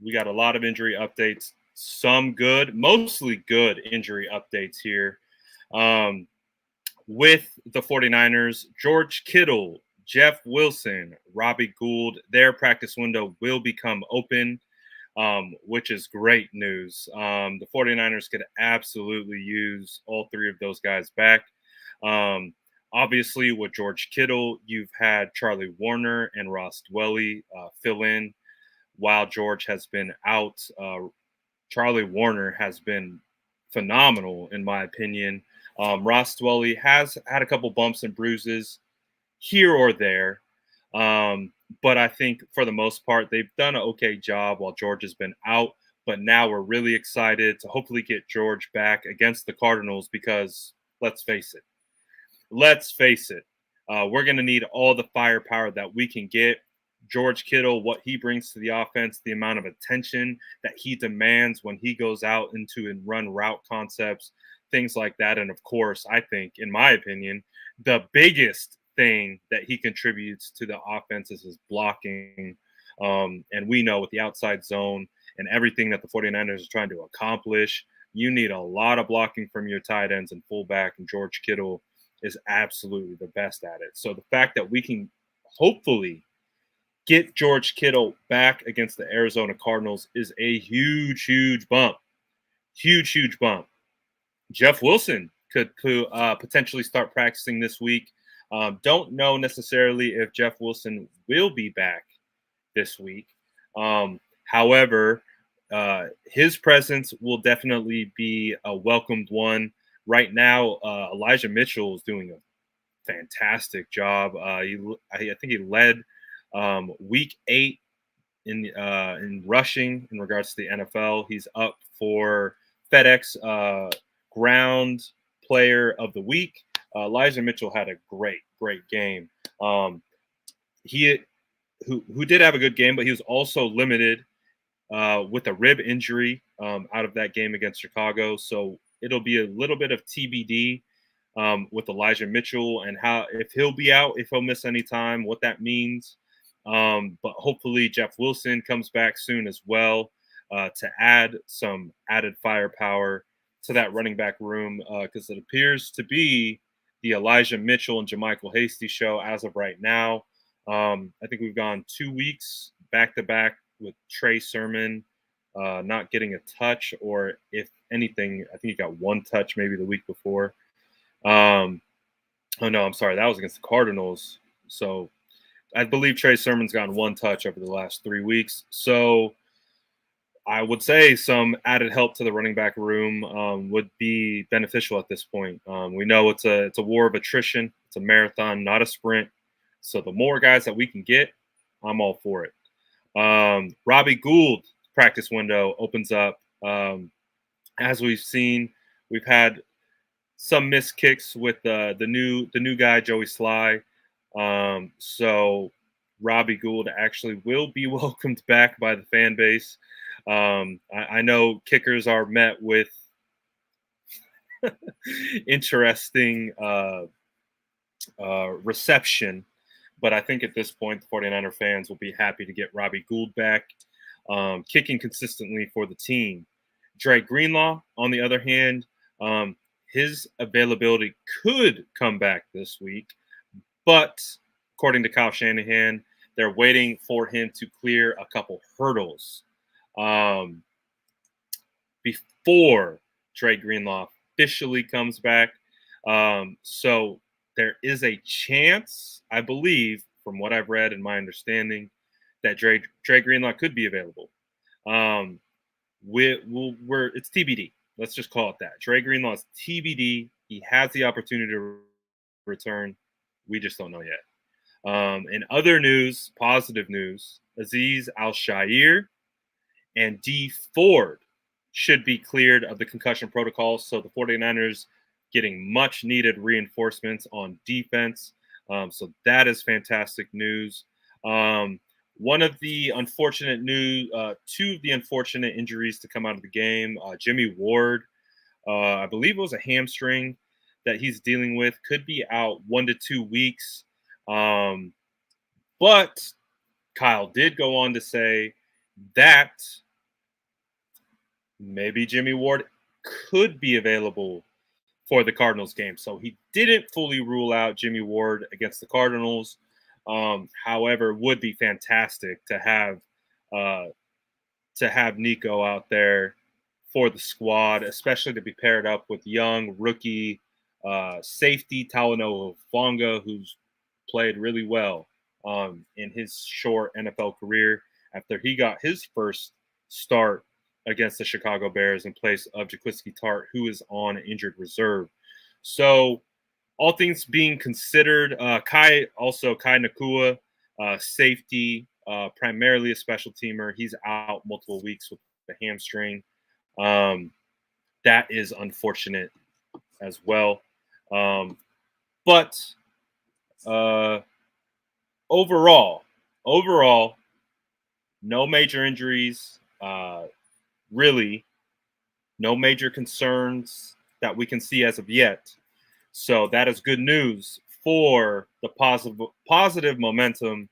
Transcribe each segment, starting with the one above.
We got a lot of injury updates, some good, mostly good injury updates here. With the 49ers, George Kittle, Jeff Wilson, Robbie Gould, their practice window will become open, which is great news. The 49ers could absolutely use all three of those guys back. Obviously, with George Kittle, you've had Charlie Warner and Ross Dwelly fill in while George has been out. Charlie Warner has been phenomenal, in my opinion. Ross Dwelly has had a couple bumps and bruises here or there. But I think for the most part, they've done an okay job while George has been out. But now we're really excited to hopefully get George back against the Cardinals because let's face it, we're going to need all the firepower that we can get. George Kittle, what he brings to the offense, the amount of attention that he demands when he goes out into and run route concepts, things like that. And of course, I think, in my opinion, the biggest thing that he contributes to the offense is his blocking. And we know with the outside zone and everything that the 49ers are trying to accomplish, you need a lot of blocking from your tight ends and fullback, and George Kittle is absolutely the best at it. So the fact that we can hopefully get George Kittle back against the Arizona Cardinals is a huge bump. Huge bump. Jeff Wilson could potentially start practicing this week. Don't know necessarily if Jeff Wilson will be back this week. However, his presence will definitely be a welcomed one. Right now, Elijah Mitchell is doing a fantastic job. I think he led week 8 in rushing in regards to the NFL. He's up for FedEx Ground Player of the Week. Elijah Mitchell had a great game. He did have a good game, but he was also limited with a rib injury out of that game against Chicago. So it'll be a little bit of TBD with Elijah Mitchell and how if he'll be out, if he'll miss any time, what that means. But hopefully Jeff Wilson comes back soon as well to add some added firepower to that running back room because it appears to be the Elijah Mitchell and JaMychal Hasty show as of right now. I think we've gone 2 weeks back-to-back with Trey Sermon not getting a touch, or if anything, I think he got one touch maybe the week before. Oh, no, I'm sorry. That was against the Cardinals. So I believe Trey Sermon's gotten one touch over the last 3 weeks. So I would say some added help to the running back room would be beneficial at this point. We know it's a war of attrition. It's a marathon, not a sprint. So the more guys that we can get, I'm all for it. Robbie Gould practice window opens up. As we've seen, we've had some missed kicks with the new guy, Joey Sly. So Robbie Gould actually will be welcomed back by the fan base. I know kickers are met with interesting reception, but I think at this point, the 49er fans will be happy to get Robbie Gould back, kicking consistently for the team. Dre Greenlaw, on the other hand, his availability could come back this week, but according to Kyle Shanahan, they're waiting for him to clear a couple hurdles before Dre Greenlaw officially comes back. So there is a chance, I believe, from what I've read and my understanding, that Dre Greenlaw could be available. It's TBD. Let's just call it that. Dre Greenlaw is TBD. He has the opportunity to return. We just don't know yet. In other news, positive news, Azeez Al-Shaair and D Ford should be cleared of the concussion protocol. So the 49ers getting much needed reinforcements on defense. So that is fantastic news. One of the unfortunate news, two of the unfortunate injuries to come out of the game, Jimmy Ward, I believe it was a hamstring that he's dealing with, could be out 1 to 2 weeks. But Kyle did go on to say that maybe Jimmy Ward could be available for the Cardinals game. So he didn't fully rule out Jimmy Ward against the Cardinals. However, would be fantastic uh, to have Nico out there for the squad, especially to be paired up with young rookie safety Talanoa Fonga, who's played really well in his short NFL career after he got his first start against the Chicago Bears in place of Jaquiski Tart, who is on injured reserve. So, all things being considered, Kai Nakua, safety, primarily a special teamer. He's out multiple weeks with the hamstring. Um, that is unfortunate as well. But uh, overall, no major injuries. Really, no major concerns that we can see as of yet. So that is good news for the positive momentum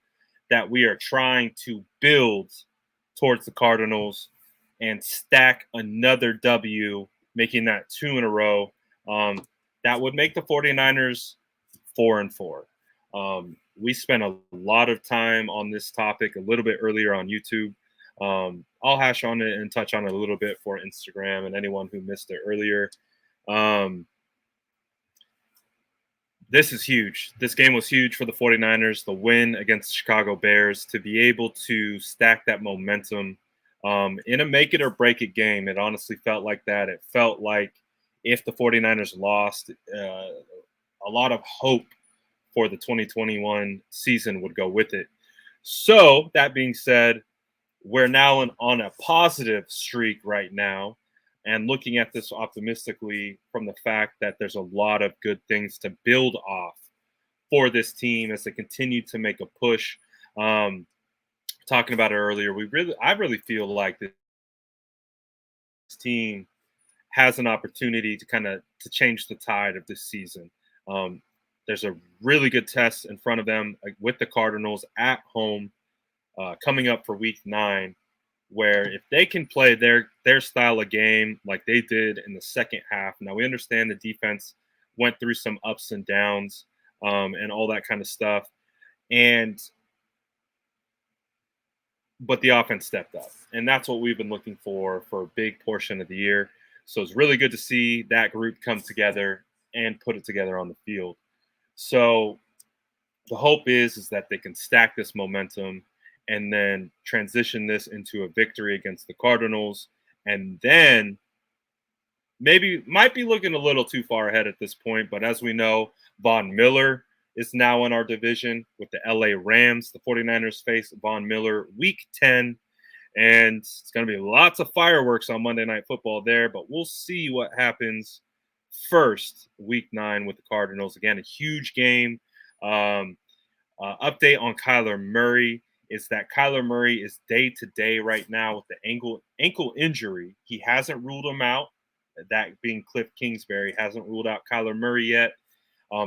that we are trying to build towards the Cardinals and stack another W, making that 2 in a row. That would make the 49ers 4-4. We spent a lot of time on this topic a little bit earlier on YouTube. I'll hash on it and touch on it a little bit for Instagram and anyone who missed it earlier. This is huge. This game was huge for the 49ers, the win against the Chicago Bears, to be able to stack that momentum in a make it or break it game. It honestly felt like that. It felt like if the 49ers lost, a lot of hope for the 2021 season would go with it. So that being said, we're now on a positive streak right now, and looking at this optimistically from the fact that there's a lot of good things to build off for this team as they continue to make a push. Talking about it earlier, I really feel like this team has an opportunity to change the tide of this season. There's a really good test in front of them with the Cardinals at home coming up for Week 9, where if they can play their style of game like they did in the second half. Now, we understand the defense went through some ups and downs and all that kind of stuff, but the offense stepped up, and that's what we've been looking for a big portion of the year. So it's really good to see that group come together and put it together on the field. So the hope is that they can stack this momentum and then transition this into a victory against the Cardinals, and then might be looking a little too far ahead at this point. But as we know, Von Miller is now in our division with the LA Rams. The 49ers face Von Miller Week 10, and it's going to be lots of fireworks on Monday Night Football there, but we'll see what happens first, Week 9 with the Cardinals. Again, a huge game. Update on Kyler Murray is that Kyler Murray is day-to-day right now with the ankle injury. He hasn't ruled him out. That being Cliff Kingsbury hasn't ruled out Kyler Murray yet.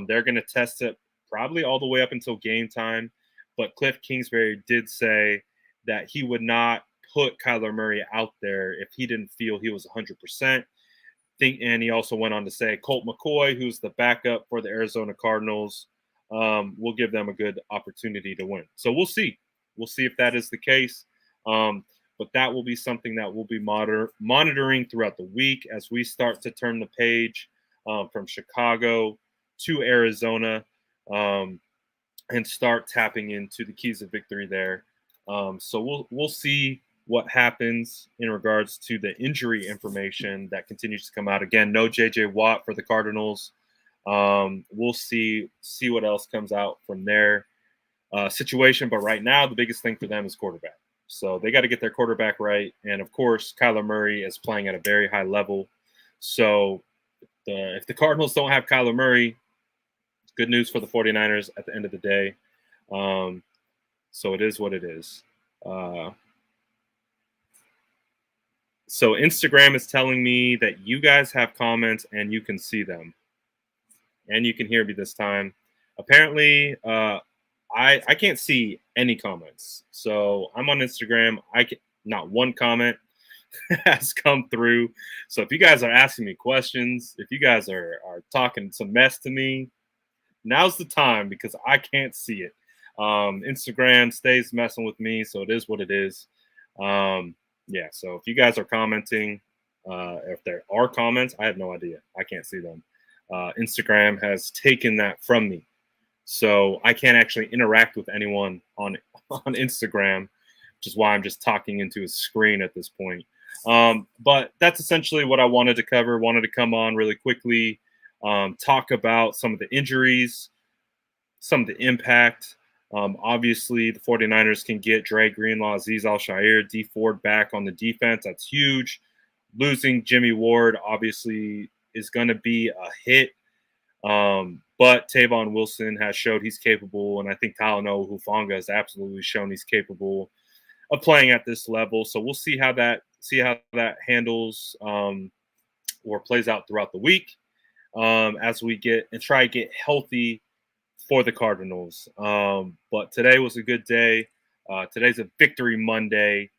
They're going to test it probably all the way up until game time. But Cliff Kingsbury did say that he would not put Kyler Murray out there if he didn't feel he was 100%. And he also went on to say Colt McCoy, who's the backup for the Arizona Cardinals, will give them a good opportunity to win. So we'll see. We'll see if that is the case. But that will be something that we'll be monitoring throughout the week as we start to turn the page from Chicago to Arizona and start tapping into the keys of victory there. So we'll see what happens in regards to the injury information that continues to come out. Again, no J.J. Watt for the Cardinals. We'll see what else comes out from their situation. But right now, the biggest thing for them is quarterback. So they got to get their quarterback right. And, of course, Kyler Murray is playing at a very high level. So if the Cardinals don't have Kyler Murray, it's good news for the 49ers at the end of the day. So it is what it is. So Instagram is telling me that you guys have comments and you can see them. And you can hear me this time. Apparently, I can't see any comments. So I'm on Instagram. Not one comment. has come through. So if you guys are asking me questions, if you guys are talking some mess to me, now's the time because I can't see it. Instagram stays messing with me, so it is what it is. Yeah, so if you guys are commenting, if there are comments, I have no idea. I can't see them. Instagram has taken that from me, so I can't actually interact with anyone on on Instagram, which is why I'm just talking into a screen at this point. But that's essentially what I wanted to cover. Wanted to come on really quickly, talk about some of the injuries, some of the impact. Obviously, the 49ers can get Dre Greenlaw, Azeez Al-Shaair, D Ford back on the defense. That's huge. Losing Jimmy Ward obviously is going to be a hit. But Tavon Wilson has showed he's capable, and I think Talanoa Hufanga has absolutely shown he's capable of playing at this level. So we'll see how that handles or plays out throughout the week as we get and try to get healthy for the Cardinals. But today was a good day. Today's a Victory Monday.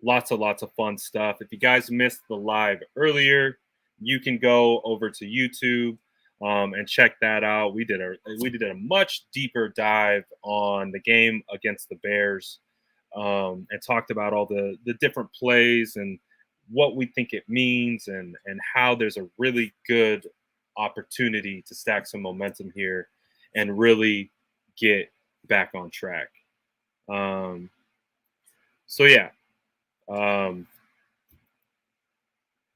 Lots of fun stuff. If you guys missed the live earlier, you can go over to YouTube and check that out. We did a much deeper dive on the game against the Bears and talked about all the different plays and what we think it means and how there's a really good opportunity to stack some momentum here and really get back on track. So yeah,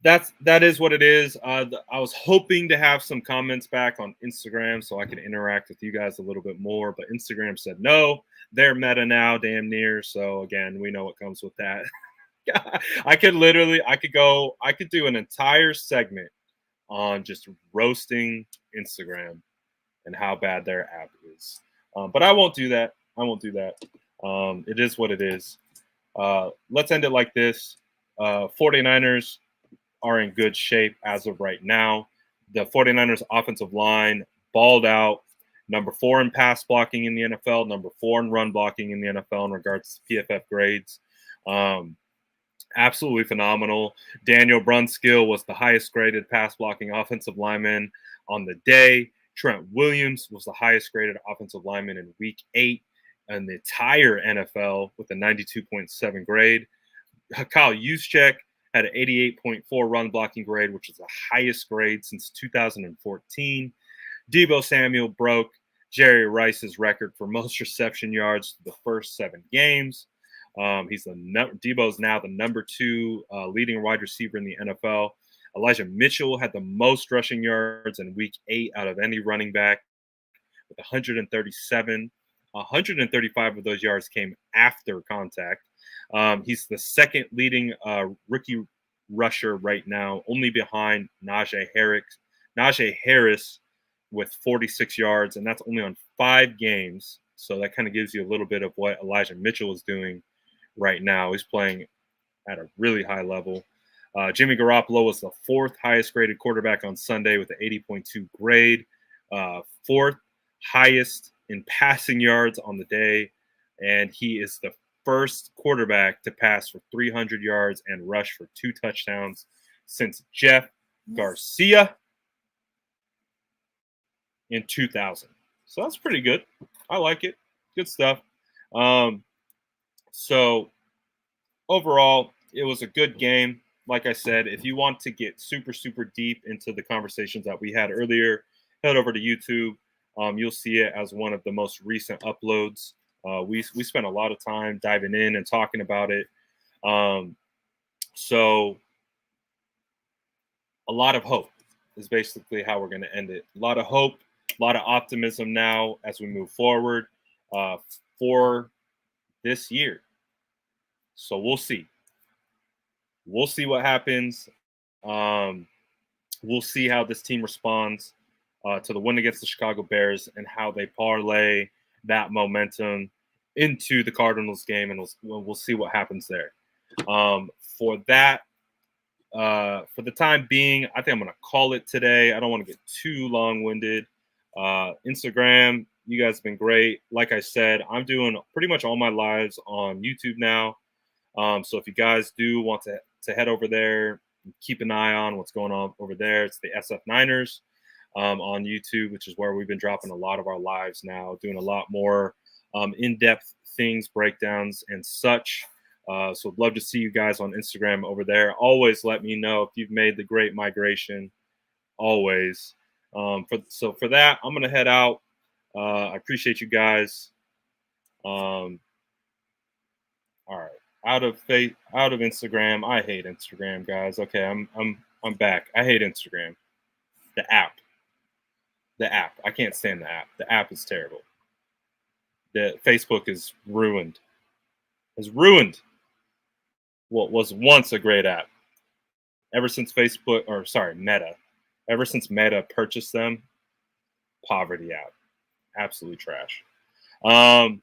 that is what it is. I was hoping to have some comments back on Instagram so I could interact with you guys a little bit more, but Instagram said no. They're meta now, damn near. So again, we know what comes with that. I could do an entire segment on just roasting Instagram and how bad their app is. But I won't do that. It is what it is. Let's end it like this. 49ers are in good shape as of right now. The 49ers offensive line balled out. Number 4 in pass blocking in the NFL, number 4 in run blocking in the NFL in regards to PFF grades. Absolutely phenomenal. Daniel Brunskill was the highest graded pass blocking offensive lineman on the day. Trent Williams was the highest graded offensive lineman in week 8 in the entire NFL with a 92.7 grade. Kyle Juszczyk had an 88.4 run blocking grade, which is the highest grade since 2014. Deebo Samuel broke Jerry Rice's record for most reception yards the first 7 games. Deebo's now the number 2 leading wide receiver in the NFL. Elijah Mitchell had the most rushing yards in week 8 out of any running back with 137. 135 of those yards came after contact. He's the second leading rookie rusher right now, only behind Najee Harris with 46 yards, and that's only on 5 games. So that kind of gives you a little bit of what Elijah Mitchell is doing right now. He's playing at a really high level. Jimmy Garoppolo was the 4th highest graded quarterback on Sunday with an 80.2 grade, 4th highest in passing yards on the day, and he is the first quarterback to pass for 300 yards and rush for 2 touchdowns since Jeff Garcia in 2000. So that's pretty good. I like it. Good stuff. So overall, it was a good game. Like I said, if you want to get super deep into the conversations that we had earlier, head over to YouTube. You'll see it as one of the most recent uploads. We spent a lot of time diving in and talking about it. So a lot of hope is basically how we're going to end it. A lot of hope, a lot of optimism now as we move forward for this year. So we'll see. We'll see what happens. We'll see how this team responds to the win against the Chicago Bears and how they parlay that momentum into the Cardinals game, and we'll see what happens there. For that, for the time being, I think I'm going to call it today. I don't want to get too long-winded. Instagram, you guys have been great. Like I said, I'm doing pretty much all my lives on YouTube now. So if you guys do want to to head over there, keep an eye on what's going on over there. It's the SF Niners on YouTube, which is where we've been dropping a lot of our lives now, doing a lot more in-depth things, breakdowns, and such. So I'd love to see you guys on Instagram over there. Always let me know if you've made the great migration. Always. For that, I'm gonna head out. I appreciate you guys. All right. Out of Instagram. I hate Instagram, guys. Okay, I'm back. I hate Instagram. The app. I can't stand the app. The app is terrible. The Facebook is ruined. Has ruined what was once a great app. Ever since Meta. Ever since Meta purchased them, poverty app. Absolutely trash. The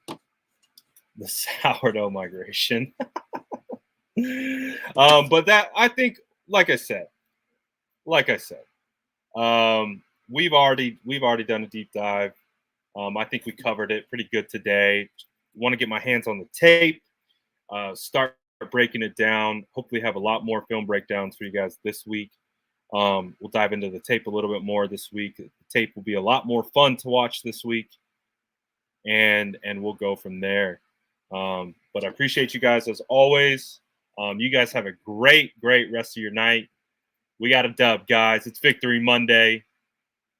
sourdough migration. But that, I think, like I said, we've already done a deep dive. I think we covered it pretty good today. Want to get my hands on the tape, start breaking it down. Hopefully have a lot more film breakdowns for you guys this week. We'll dive into the tape a little bit more this week. The tape will be a lot more fun to watch this week, and we'll go from there. But I appreciate you guys as always. You guys have a great rest of your night. We got a dub, guys. It's Victory Monday.